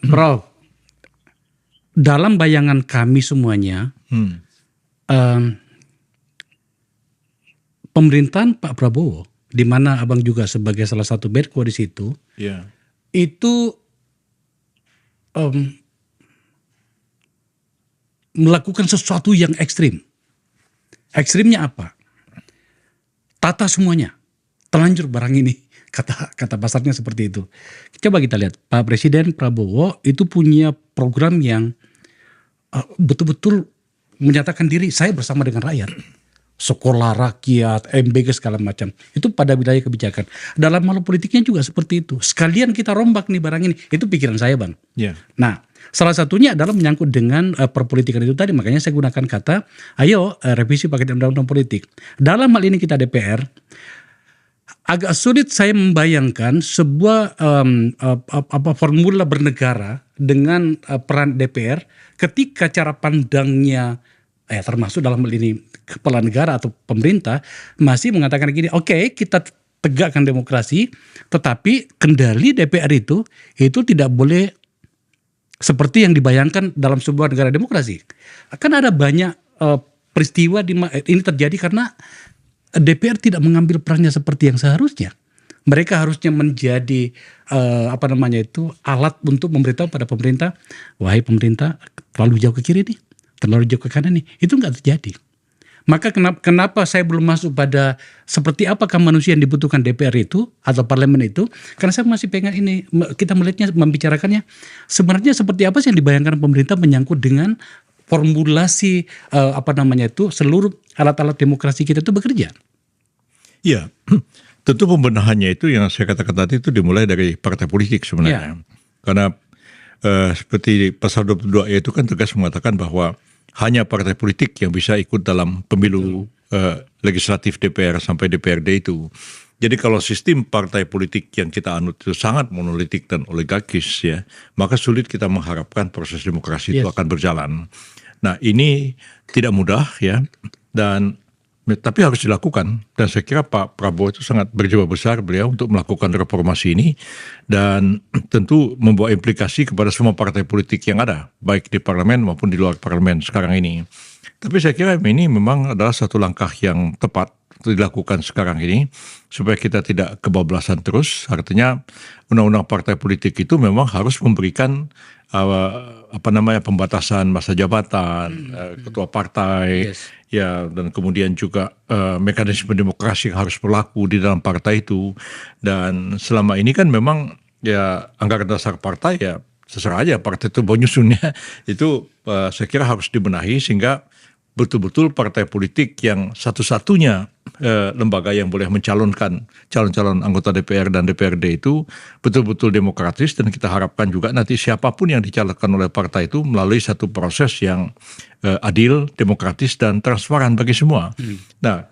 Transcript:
Prof, dalam bayangan kami semuanya, pemerintahan Pak Prabowo, di mana abang juga sebagai salah satu Menko di situ, itu melakukan sesuatu yang ekstrim. Ekstrimnya apa? Tata semuanya, telanjur barang ini, kata pasarnya seperti itu. Coba kita lihat, Pak Presiden Prabowo itu punya program yang betul-betul menyatakan diri saya bersama dengan rakyat. Sekolah rakyat, MBG segala macam. Itu pada wilayah kebijakan. Dalam hal politiknya juga seperti itu. Sekalian kita rombak nih barang ini. Itu pikiran saya, Bang. Nah, salah satunya adalah menyangkut dengan perpolitikan itu tadi. Makanya saya gunakan kata, ayo revisi paket undang-undang politik. Dalam hal ini kita DPR, agak sulit saya membayangkan sebuah formula bernegara dengan peran DPR ketika cara pandangnya termasuk dalam hal ini kepala negara atau pemerintah masih mengatakan gini, oke, kita tegakkan demokrasi, tetapi kendali DPR itu tidak boleh seperti yang dibayangkan dalam sebuah negara demokrasi. Akan ada banyak peristiwa ini terjadi karena DPR tidak mengambil perannya seperti yang seharusnya. Mereka harusnya menjadi alat untuk memberitahu pada pemerintah, wahai pemerintah terlalu jauh ke kiri nih, terlalu jauh ke kanan nih. Itu nggak terjadi. Maka kenapa saya belum masuk pada seperti apakah manusia yang dibutuhkan DPR itu atau parlemen itu? Karena saya masih pengen ini, kita melihatnya, membicarakannya sebenarnya seperti apa sih yang dibayangkan pemerintah menyangkut dengan formulasi seluruh alat-alat demokrasi kita itu bekerja. Iya, tentu pembenahannya itu yang saya katakan tadi itu dimulai dari partai politik sebenarnya. Karena seperti pasal 22 itu kan tegas mengatakan bahwa hanya partai politik yang bisa ikut dalam pemilu legislatif DPR sampai DPRD itu. Jadi kalau sistem partai politik yang kita anut itu sangat monolitik dan oligarkis ya, maka sulit kita mengharapkan proses demokrasi itu akan berjalan. Nah, ini tidak mudah ya, tapi harus dilakukan. Dan saya kira Pak Prabowo itu sangat berjiwa besar beliau untuk melakukan reformasi ini dan tentu membawa implikasi kepada semua partai politik yang ada, baik di parlemen maupun di luar parlemen sekarang ini. Tapi saya kira ini memang adalah satu langkah yang tepat untuk dilakukan sekarang ini supaya kita tidak kebablasan terus. Artinya undang-undang partai politik itu memang harus memberikan pembatasan masa jabatan ketua partai ya, dan kemudian juga mekanisme demokrasi yang harus berlaku di dalam partai itu. Dan selama ini kan memang ya anggaran dasar partai ya seserah aja partai itu menyusunnya itu saya kira harus dibenahi sehingga betul-betul partai politik yang satu-satunya lembaga yang boleh mencalonkan calon-calon anggota DPR dan DPRD itu betul-betul demokratis, dan kita harapkan juga nanti siapapun yang dicalonkan oleh partai itu melalui satu proses yang adil, demokratis dan transparan bagi semua. Nah,